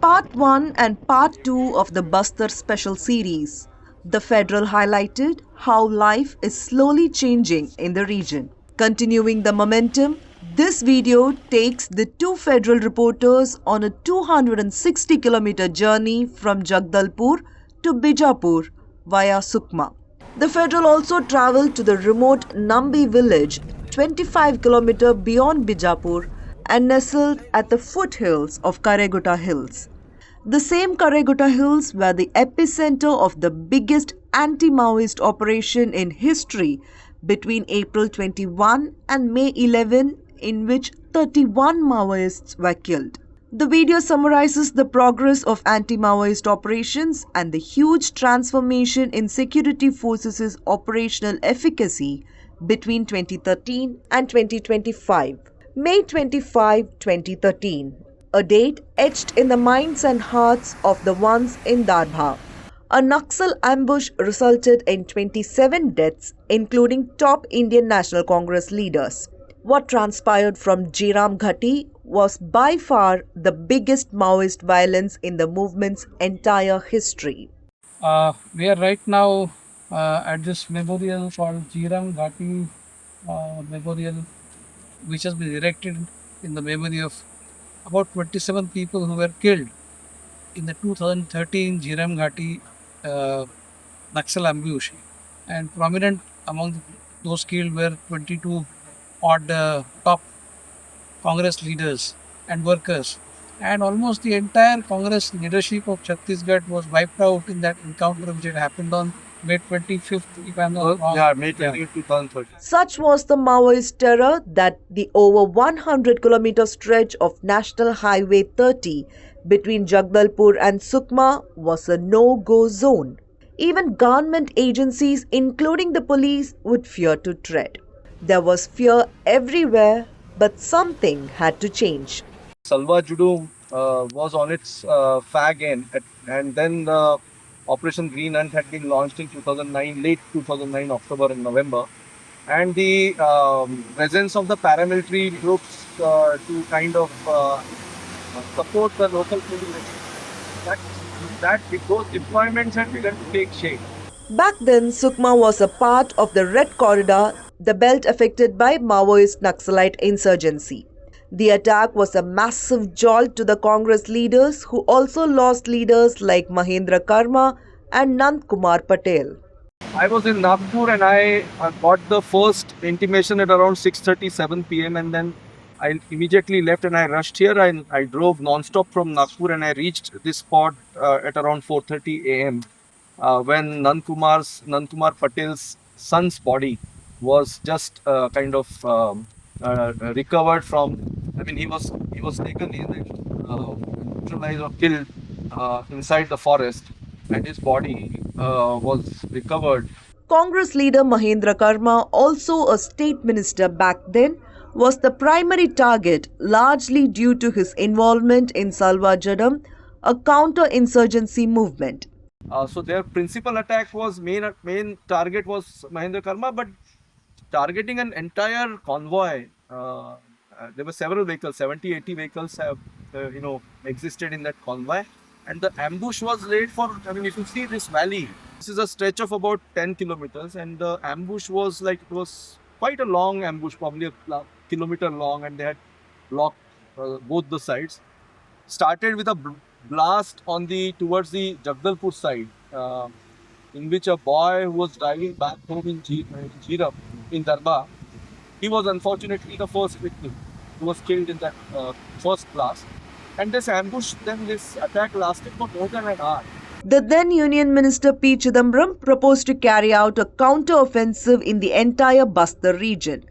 Part 1 and Part 2 of the Bastar special series, The Federal highlighted how life is slowly changing in the region. Continuing the momentum, this video takes the two federal reporters on a 260-kilometer journey from Jagdalpur to Bijapur via Sukma. The federal also travelled to the remote Nambi village, 25 kilometers beyond Bijapur and nestled at the foothills of Karregutta hills. The same Karregutta hills were the epicenter of the biggest anti-Maoist operation in history between April 21 and May 11, in which 31 Maoists were killed. The video summarizes the progress of anti-Maoist operations and the huge transformation in security forces' operational efficacy between 2013 and 2025. May 25, 2013, a date etched in the minds and hearts of the ones in Darbha. A Naxal ambush resulted in 27 deaths, including top Indian National Congress leaders. What transpired from Jeeram Ghati was by far the biggest Maoist violence in the movement's entire history. We are right now at this memorial called Jhiram Ghati Memorial, which has been erected in the memory of about 27 people who were killed in the 2013 Jhiram Ghati Naxal ambush. And prominent among those killed were 22 odd top Congress leaders and workers. And almost the entire Congress leadership of Chhattisgarh was wiped out in that encounter which had happened on May 25th, if I'm not wrong. Yeah, May 25th, 2013. Such was the Maoist terror that the over 100-kilometer stretch of National Highway 30 between Jagdalpur and Sukma was a no-go zone. Even government agencies, including the police, would fear to tread. There was fear everywhere, but something had to change. Salwa Judum was on its fag end, and then Operation Green Hunt had been launched in 2009, late 2009, October and November. And the presence of the paramilitary groups to kind of support the local population, those deployments had begun to take shape. Back then, Sukma was a part of the Red Corridor, the belt affected by Maoist Naxalite insurgency. The attack was a massive jolt to the Congress leaders, who also lost leaders like Mahendra Karma and Nand Kumar Patel. I was in Nagpur and I got the first intimation at around 6:37 p.m. and then I immediately left and I rushed here. I drove non-stop from Nagpur and I reached this spot at around 4:30 a.m. When Nand Kumar Patel's son's body was just recovered from. I mean, he was taken neutralized or killed inside the forest, and his body was recovered. Congress leader Mahendra Karma, also a state minister back then, was the primary target, largely due to his involvement in Salwa Judum, a counter-insurgency movement. So their principal attack was main target was Mahendra Karma, but targeting an entire convoy. There were several vehicles, 70-80 vehicles have existed in that convoy, and the ambush was laid for. I mean, if you see this valley, this is a stretch of about 10 kilometers, and the ambush was it was quite a long ambush, probably a kilometer long, and they had blocked both the sides. Started with a blast towards the Jagdalpur side, in which a boy who was driving back home in Jhiram in Darbha, he was unfortunately the first victim who was killed in that first blast. And this attack lasted for more than an hour. The then Union Minister P. Chidambaram proposed to carry out a counter-offensive in the entire Bastar region.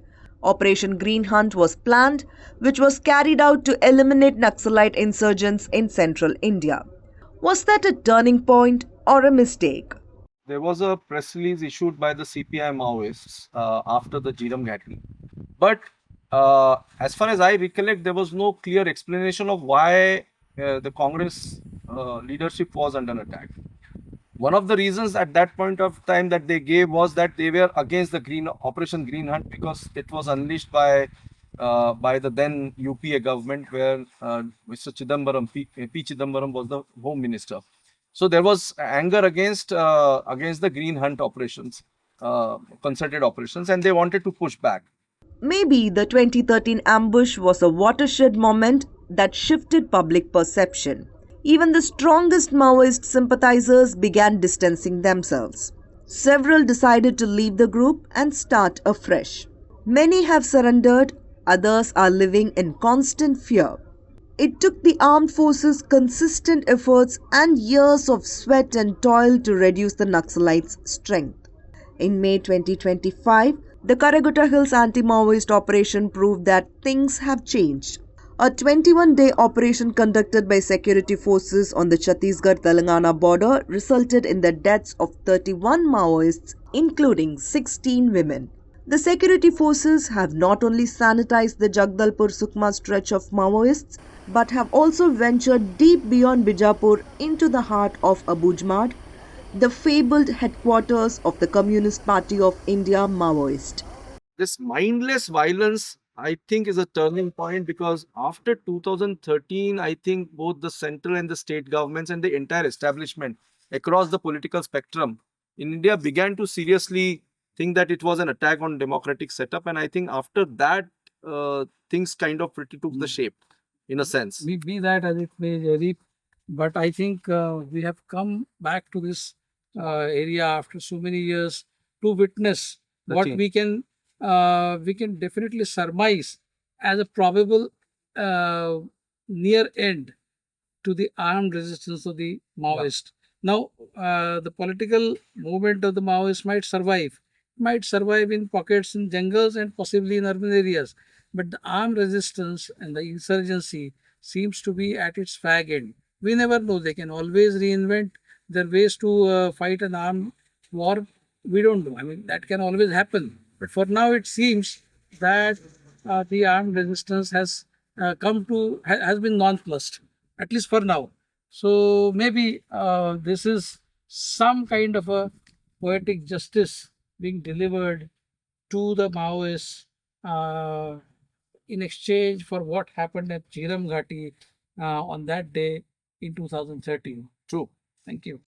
Operation Green Hunt was planned, which was carried out to eliminate Naxalite insurgents in central India. Was that a turning point or a mistake? There was a press release issued by the CPI Maoists after the Jhiram Ghati. But as far as I recollect, there was no clear explanation of why the Congress leadership was under attack. One of the reasons at that point of time that they gave was that they were against the Operation Green Hunt because it was unleashed by by the then UPA government, where Mr. P. Chidambaram was the Home Minister. So there was anger against the Green Hunt operations, concerted operations, and they wanted to push back. Maybe the 2013 ambush was a watershed moment that shifted public perception. Even the strongest Maoist sympathizers began distancing themselves. Several decided to leave the group and start afresh. Many have surrendered, others are living in constant fear. It took the armed forces consistent efforts and years of sweat and toil to reduce the Naxalites' strength. In May 2025, the Karregutta Hills anti-Maoist operation proved that things have changed. A 21-day operation conducted by security forces on the Chhattisgarh-Telangana border resulted in the deaths of 31 Maoists, including 16 women. The security forces have not only sanitized the Jagdalpur-Sukma stretch of Maoists, but have also ventured deep beyond Bijapur into the heart of Abujmad, the fabled headquarters of the Communist Party of India Maoist. This mindless violence, I think, is a turning point, because after 2013, I think both the central and the state governments and the entire establishment across the political spectrum in India began to seriously think that it was an attack on democratic setup. And I think after that, things kind of pretty took the shape, in a sense. Be that as it may, Jaideep, but I think we have come back to this area after so many years to witness The what change. we can definitely surmise as a probable near end to the armed resistance of the Maoist. Now, the political movement of the Maoists might survive in pockets in jungles and possibly in urban areas. But the armed resistance and the insurgency seems to be at its fag end. We never know. They can always reinvent their ways to fight an armed war. We don't know. I mean, that can always happen. But for now, it seems that the armed resistance has been nonplussed, at least for now. So maybe this is some kind of a poetic justice being delivered to the Maoists in exchange for what happened at Jhiram Ghati on that day in 2013. True. Thank you.